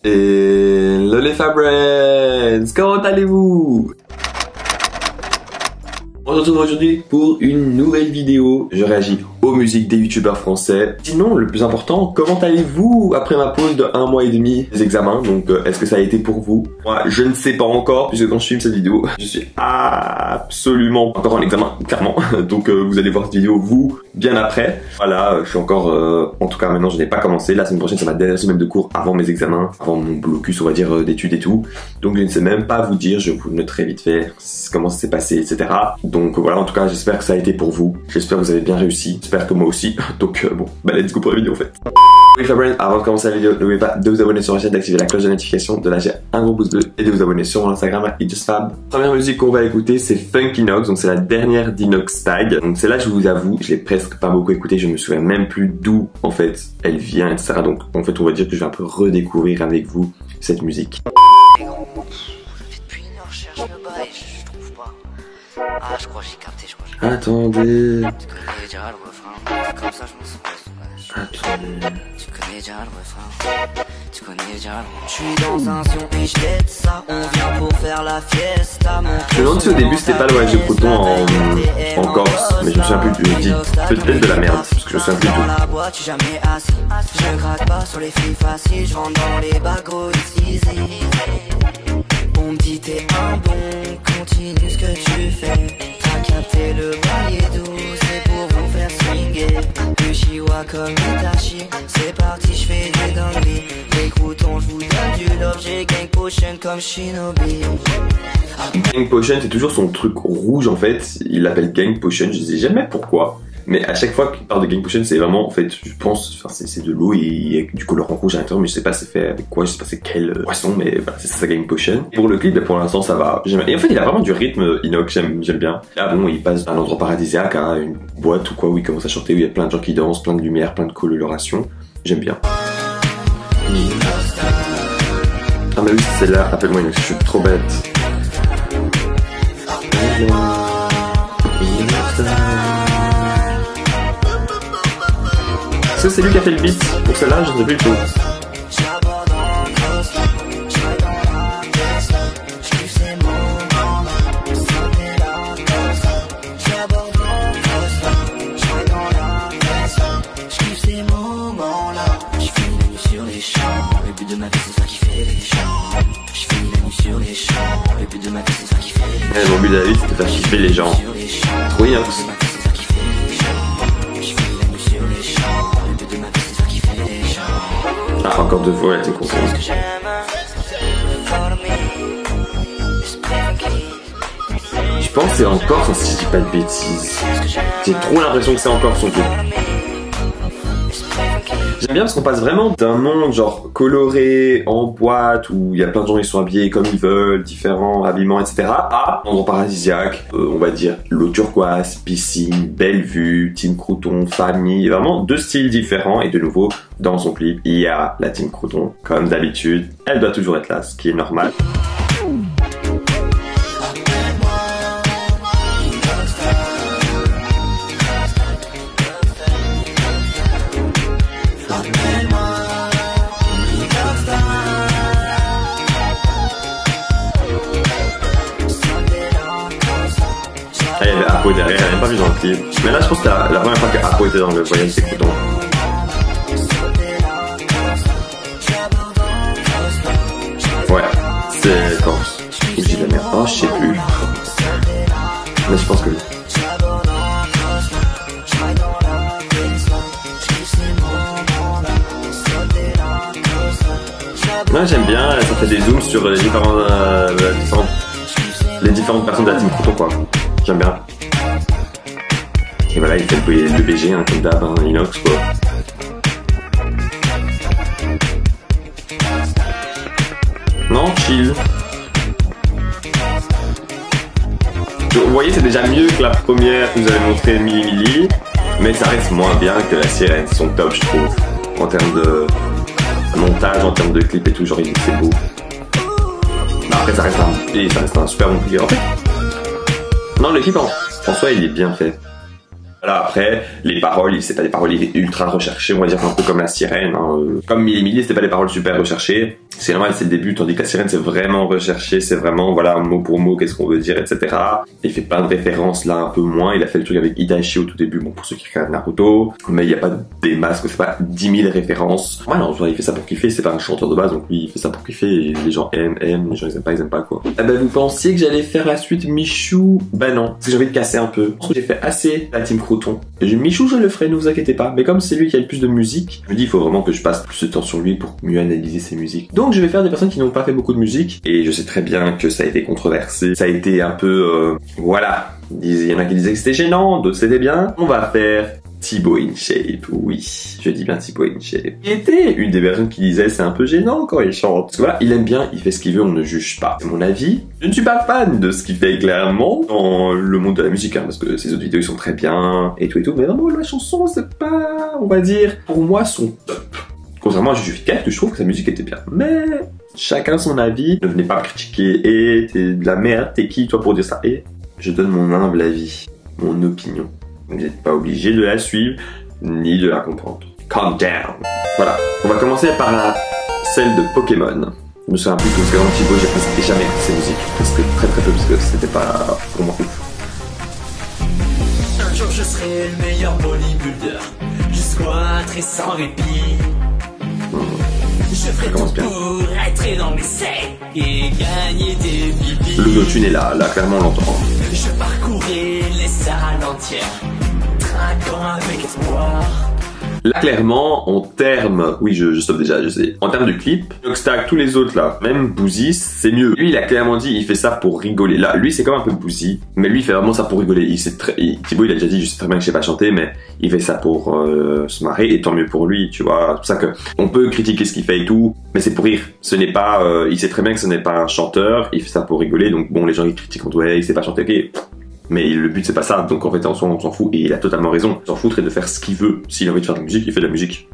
Hello les Fabrens, comment allez-vous? On se retrouve aujourd'hui pour une nouvelle vidéo. Je réagis aux musiques des youtubeurs français. Sinon, le plus important, comment allez-vous après ma pause de 1 mois et demi des examens? Donc, est-ce que ça a été pour vous? Moi, je ne sais pas encore, puisque quand je filme cette vidéo, je suis absolument encore en examen, clairement. Donc, vous allez voir cette vidéo, vous, bien après. Voilà, je suis encore... en tout cas, maintenant, je n'ai pas commencé. La semaine prochaine, c'est ma dernière semaine de cours avant mes examens, avant mon blocus, on va dire, d'études et tout. Donc, je ne sais même pas vous dire, je vous noterai vite fait comment ça s'est passé, etc. Donc, voilà, en tout cas, j'espère que ça a été pour vous. J'espère que vous avez bien réussi. J'espère que moi aussi. Donc, bon, bah, let's go pour la vidéo, en fait. Oui, Fabrens, avant de commencer la vidéo, n'oubliez pas de vous abonner sur la chaîne, d'activer la cloche de notification, de lâcher un gros pouce bleu et de vous abonner sur mon Instagram à itsjustfab. Première musique qu'on va écouter, c'est Funkinox, donc c'est la dernière d'Inox Tag. Donc celle-là, je vous avoue, je l'ai presque pas beaucoup écoutée, je me souviens même plus d'où en fait elle vient, etc. Donc en fait, on va dire que je vais un peu redécouvrir avec vous cette musique. Depuis une heure, je cherche le bail, je trouve pas. Ah, je crois que j'ai capté, je crois que j'ai capté. Attendez. Tu connais déjà le refrain, comme ça je me sens. Attendez. Tu connais déjà le refrain, tu connais déjà le refrain. Je suis dans un son et je jette ça, on vient pour faire la fiesta. Je me demande si au début c'était pas le voyage de Coton en Corse, mais je me souviens plus, je dis peut-être de la merde, parce que je me souviens plus du tout. Dans la boîte, je suis jamais assis, je gratte pas sur les filles faciles, je rentre dans les bagos easy. On me dit t'es un bon, continue ce que tu fais. T'as capté le bail est doux, c'est pour vous faire swinguer. Le chihuahua comme Itachi, c'est parti, je fais des dingueries. Les croutons, je vous donne du love, j'ai gang potion comme Shinobi. Gang potion, c'est toujours son truc rouge en fait, il l'appelle gang potion, je sais jamais pourquoi. Mais à chaque fois qu'il parle de gang potion, c'est vraiment, en fait, je pense, enfin, c'est de l'eau et il y a du colorant rouge à l'intérieur, mais je sais pas c'est fait avec quoi, je sais pas c'est quel poisson, mais voilà, c'est ça gang potion. Et pour le clip, pour l'instant, ça va. Et en fait, il a vraiment du rythme, Inox, j'aime bien. Là, bon, il passe d'un endroit paradisiaque à une boîte ou quoi, où il commence à chanter, où il y a plein de gens qui dansent, plein de lumière, plein de coloration. J'aime bien. Ah, mais oui, c'est celle-là, appelle-moi Inox, je suis trop bête. Est-ce que c'est lui qui a fait le beat pour celle-là? Je ne sais plus du tout. Mon but de la vie, c'est de faire kiffer les gens. Trop bien. Ah, encore deux fois, elle était contente. Je pense que c'est en Corse, si je dis pas de bêtises. J'ai trop l'impression que c'est en Corse, son truc. J'aime bien parce qu'on passe vraiment d'un monde genre coloré, en boîte, où il y a plein de gens qui sont habillés comme ils veulent, différents habillements, etc. à un endroit paradisiaque, on va dire l'eau turquoise, piscine, belle vue, team Crouton, famille, vraiment deux styles différents. Et de nouveau, dans son clip, il y a la team Crouton. Comme d'habitude, elle doit toujours être là, ce qui est normal. Ah, il y avait Apo derrière, elle n'avait pas vu dans le clip. Mais là, je pense que c'est la première fois que Apo était dans le voyage des Coutons. Ouais, c'est Corse. Ou j'ai de la merde. Oh, je sais plus. Mais je pense que oui. Moi, j'aime bien, ça fait des zooms sur les différentes personnes de la team Crouton, quoi. J'aime bien. Et voilà, il fait le BG, hein, comme d'hab, hein, Inox, quoi. Non, chill. Vous voyez, c'est déjà mieux que la première que vous avez montré Mili, mais ça reste moins bien que la sirène. C'est son top, je trouve. En termes de montage, en termes de clip et tout, genre, c'est beau. Mais après, ça reste un super bon clip. En fait, non, le clip en soi, il est bien fait. Voilà, après, les paroles, c'est pas des paroles ultra recherchées, on va dire un peu comme la sirène. Hein. Comme Mili Mili, c'était pas des paroles super recherchées. C'est normal, c'est le début, tandis que la sirène, c'est vraiment recherché, c'est vraiment, voilà, mot pour mot, qu'est-ce qu'on veut dire, etc. Il fait plein de références, là, un peu moins. Il a fait le truc avec Itachi au tout début, bon, pour ceux qui regardent Naruto. Mais il n'y a pas des masques, c'est pas 10 000 références. Ouais, non, il fait ça pour kiffer, c'est pas un chanteur de base, donc lui, il fait ça pour kiffer, et les gens aiment, les gens ils aiment pas, quoi. Ah bah, vous pensiez que j'allais faire la suite Michou? Bah non, parce que j'ai envie de casser un peu. J'ai fait assez la team Croton. Michou, je le ferai, ne vous inquiétez pas. Mais comme c'est lui qui a le plus de musique, je me dis, il faut vraiment que je passe plus de temps sur lui pour mieux analyser ses musiques. Donc, je vais faire des personnes qui n'ont pas fait beaucoup de musique, et je sais très bien que ça a été controversé, ça a été un peu, voilà, il y en a qui disaient que c'était gênant, d'autres c'était bien. On va faire Thibaut InShape, oui, je dis bien Thibaut InShape. Il était une des personnes qui disait c'est un peu gênant quand il chante. Parce que voilà, il aime bien, il fait ce qu'il veut, on ne juge pas. C'est mon avis. Je ne suis pas fan de ce qu'il fait clairement dans le monde de la musique, hein, parce que ses autres vidéos ils sont très bien et tout, mais vraiment la chanson c'est pas, on va dire, pour moi son top. Contrairement à Jujuficat, je trouve que sa musique était bien. Mais chacun son avis. Ne venez pas me critiquer. Et t'es de la merde. T'es qui toi pour dire ça? Et je donne mon humble avis, mon opinion. Vous n'êtes pas obligé de la suivre ni de la comprendre. Calm down. Voilà. On va commencer par celle de Pokémon. Je me souviens plus que dans Thibaut, j'ai presque jamais écouté ses musiques. Parce que très peu parce que c'était pas pour moi ouf. Un jour je serai le meilleur bodybuilder. Je squatterai sans répit. Je ferai tout pour être dans mes secs et gagner des bibis. L'autotune est là, clairement on l'entend. Je parcourrai les salles entières, trinquant avec espoir. Là, clairement, en termes... Oui, je stoppe déjà, je sais. En termes de clip, Noxtag, tous les autres, là, même Boozy, c'est mieux. Lui, il a clairement dit, il fait ça pour rigoler. Là, lui, c'est comme un peu Boozy, mais lui, il fait vraiment ça pour rigoler. Thibaut, il a déjà dit, je sais très bien que je sais pas chanter, mais il fait ça pour se marrer, et tant mieux pour lui, tu vois. C'est pour ça que on peut critiquer ce qu'il fait et tout, mais c'est pour rire. Ce n'est pas... il sait très bien que ce n'est pas un chanteur, il fait ça pour rigoler, donc bon, les gens, ils critiquent, ouais, il sait pas chanter, ok. Mais le but c'est pas ça, donc en fait on s'en fout, et il a totalement raison. S'en foutrait de faire ce qu'il veut. S'il a envie de faire de la musique, il fait de la musique.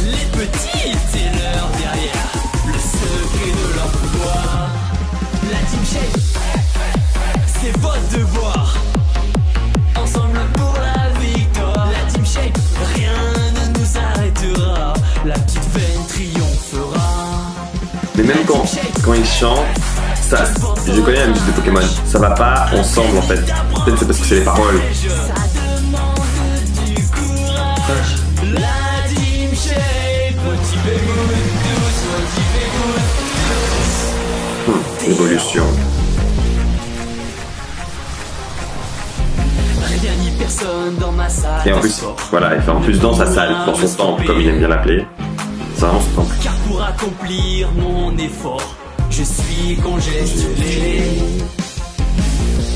Les petits, c'est leur derrière, le secret de leur pouvoir. La team Shape, c'est votre devoir. Ensemble pour la victoire. La team Shape, rien ne nous arrêtera. La petite veine triomphera. Mais même quand il chante, ça, je connais la musique de Pokémon, ça va pas ensemble en fait. Peut-être c'est parce que c'est les paroles. Ça demande du courage. La team Shape, motivez-vous tous, motivez-vous tous. Évolution. Rien ni personne dans ma salle. Et en plus, voilà, il fait en plus dans sa salle, dans son temple, comme il aime bien l'appeler. C'est vraiment son temple. Car pour accomplir mon effort, je suis congestionné.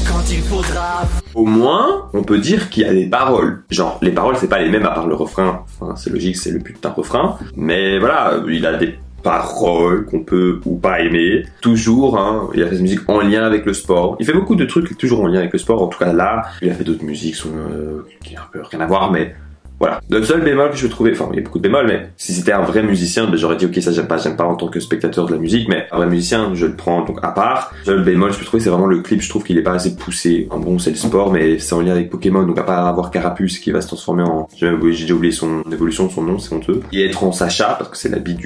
Quand il faudra. Au moins, on peut dire qu'il y a des paroles. Genre, les paroles, c'est pas les mêmes à part le refrain. Enfin, c'est logique, c'est le but d'un refrain. Mais voilà, il a des paroles qu'on peut ou pas aimer. Toujours, hein, il a fait cette musique en lien avec le sport. Il fait beaucoup de trucs toujours en lien avec le sport. En tout cas, là, il a fait d'autres musiques qui n'ont un peu rien à voir, mais... Voilà. Le seul bémol que je trouvais, enfin il y a beaucoup de bémols, mais si c'était un vrai musicien, ben, j'aurais dit ok ça j'aime pas en tant que spectateur de la musique, mais un vrai musicien je le prends donc à part. Le seul bémol je peux trouver c'est vraiment le clip, je trouve qu'il est pas assez poussé. En bon c'est le sport mais c'est en lien avec Pokémon, donc à part avoir Carapuce qui va se transformer en, j'ai déjà oublié son évolution, son nom, c'est honteux. Et être en Sacha, parce que c'est l'habit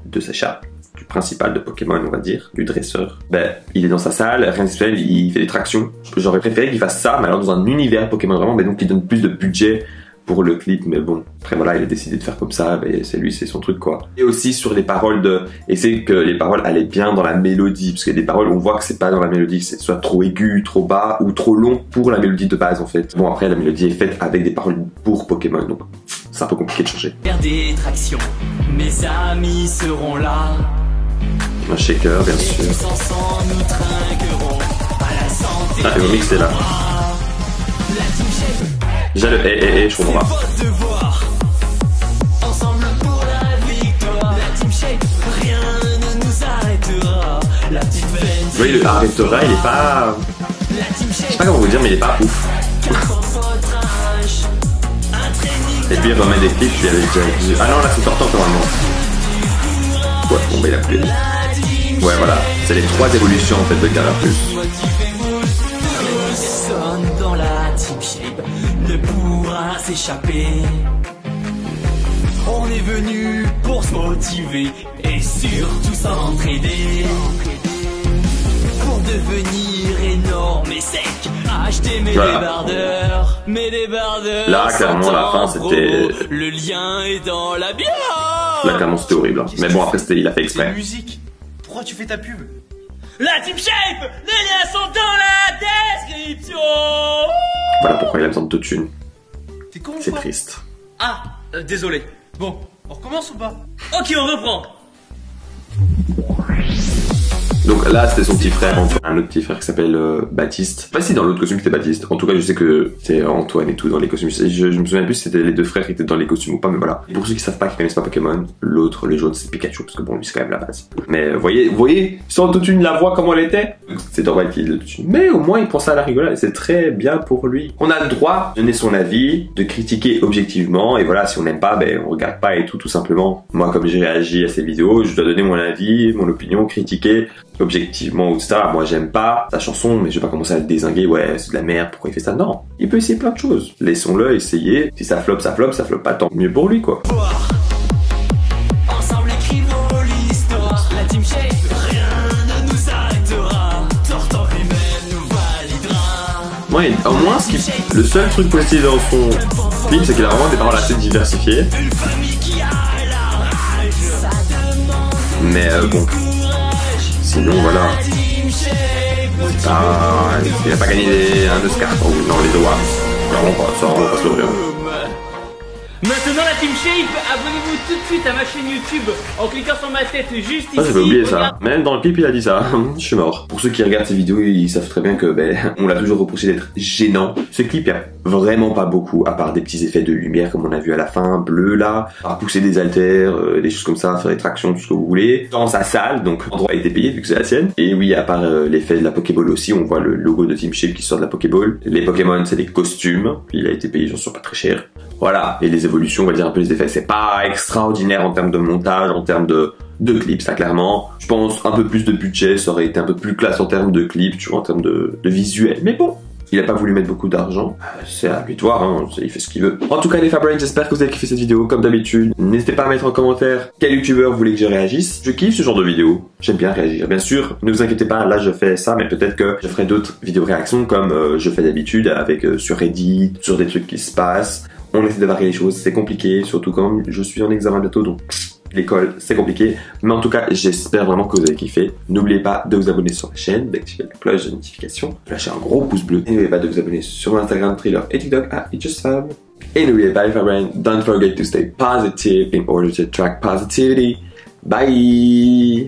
de Sacha, du principal de Pokémon on va dire, du dresseur. Ben il est dans sa salle, rien de spécial, il fait des tractions. J'aurais préféré qu'il fasse ça, mais alors dans un univers Pokémon vraiment, mais donc il donne plus de budget pour le clip, mais bon, après voilà, il a décidé de faire comme ça, mais c'est lui, c'est son truc quoi. Et aussi sur les paroles et c'est que les paroles allaient bien dans la mélodie, parce que des paroles, on voit que c'est pas dans la mélodie, c'est soit trop aigu, trop bas, ou trop long pour la mélodie de base en fait. Bon après, la mélodie est faite avec des paroles pour Pokémon, donc c'est un peu compliqué de changer. Faire des tractions, mes amis seront là. Un shaker, bien sûr. Tous ensemble nous trinquerons à la santé. Ah, et le mix est là. La team Shape. Déjà le je comprends pas. Ensemble pour la victoire. La team Shape, rien ne nous arrêtera. La petite veine. Vous voyez, le arrêtera, il est pas... Je sais pas comment vous dire, mais il est pas ouf. Et puis il remet des clips, je lui avais déjà dit... Ah non, là c'est sortant normalement. Ouais, bon bah il a plus. Ouais voilà, c'est les 3 évolutions en fait de Carapuce. Personne dans la team Shape ne pourra s'échapper. On est venu pour se motiver et et surtout s'entraider. Pour devenir énorme et sec, acheter mes débardeurs. Mes débardeurs. Là, clairement, la fin, c'était... Le lien est dans la bière. Là, clairement, c'était horrible. Hein. Mais bon, après, il a fait exprès. Musique. Pourquoi tu fais ta pub? La Team Shape, les liens sont dans la description. Voilà pourquoi il a besoin de thunes. T'es con ou C'est pas? triste. Ah, désolé. Bon, on recommence ou pas? Ok, on reprend. Donc là, c'était son petit frère, un autre petit frère qui s'appelle Baptiste. Je sais pas si dans l'autre costume c'était Baptiste. En tout cas, je sais que c'est Antoine et tout dans les costumes. Je me souviens plus si c'était les deux frères qui étaient dans les costumes ou pas, mais voilà. Et pour ceux qui savent pas, qui connaissent pas Pokémon, l'autre, le jaune, c'est Pikachu, parce que bon, lui c'est quand même la base. Mais voyez, sans autotune, la voix comment elle était. C'est normal qu'il ait l'autotune. Mais au moins, il pense à la rigolade et c'est très bien pour lui. On a le droit de donner son avis, de critiquer objectivement, et voilà, si on n'aime pas, ben on regarde pas et tout simplement. Moi, comme j'ai réagi à ces vidéos, je dois donner mon avis, mon opinion, critiquer objectivement ou ça. Moi, j'aime pas sa chanson, mais je vais pas commencer à le dézinguer. Ouais, c'est de la merde, pourquoi il fait ça? Non, il peut essayer plein de choses. Laissons-le essayer. Si ça floppe, ça floppe. Ça floppe pas, tant mieux pour lui, quoi. Ensemble écrivons l'histoire. La Team Shape, rien ne nous arrêtera. Tortant lui-même nous validera. Ouais, au moins, le seul truc positif dans son clip, c'est qu'il a vraiment des paroles assez diversifiées. Une famille qui a la rage. Ça demande Mais bon. Sinon, voilà. Ah, il a pas gagné un Oscar. Oh, non, les awards. Vraiment pas, ça, on va pas se le dire. Maintenant la Team Shape, abonnez-vous tout de suite à ma chaîne YouTube en cliquant sur ma tête juste ici. Ah, j'avais oublié ça. Même dans le clip, il a dit ça. Je suis mort. Pour ceux qui regardent ces vidéos, ils savent très bien que, on l'a toujours reproché d'être gênant. Ce clip, il y a vraiment pas beaucoup, à part des petits effets de lumière, comme on a vu à la fin, bleu là, à pousser des haltères, des choses comme ça, faire des tractions, tout ce que vous voulez. Dans sa salle, donc l'endroit a été payé vu que c'est la sienne. Et oui, à part l'effet de la Pokéball aussi, on voit le logo de Team Shape qui sort de la Pokéball. Les Pokémon, c'est des costumes. Puis il a été payé, j'en suis pas très cher. Voilà. Et les évolutions, on va dire un peu les effets. C'est pas extraordinaire en termes de montage, en termes de clips, ça clairement. Je pense un peu plus de budget, ça aurait été un peu plus classe en termes de clips, tu vois, en termes de visuel. Mais bon, il a pas voulu mettre beaucoup d'argent. C'est à lui de voir, hein, il fait ce qu'il veut. En tout cas, les Fabrains, j'espère que vous avez kiffé cette vidéo, comme d'habitude. N'hésitez pas à mettre en commentaire quel youtubeur vous voulez que je réagisse. Je kiffe ce genre de vidéo. J'aime bien réagir. Bien sûr, ne vous inquiétez pas, là je fais ça, mais peut-être que je ferai d'autres vidéos réactions comme je fais d'habitude avec sur Reddit, sur des trucs qui se passent. On essaie de varier les choses, c'est compliqué, surtout quand je suis en examen bientôt, donc l'école c'est compliqué. Mais en tout cas, j'espère vraiment que vous avez kiffé. N'oubliez pas de vous abonner sur la chaîne, d'activer la cloche de notification, de lâcher un gros pouce bleu. Et n'oubliez pas de vous abonner sur mon Instagram, Thriller et TikTok à itjustfab. Et n'oubliez pas, les Fabrains, don't forget to stay positive in order to attract positivity. Bye!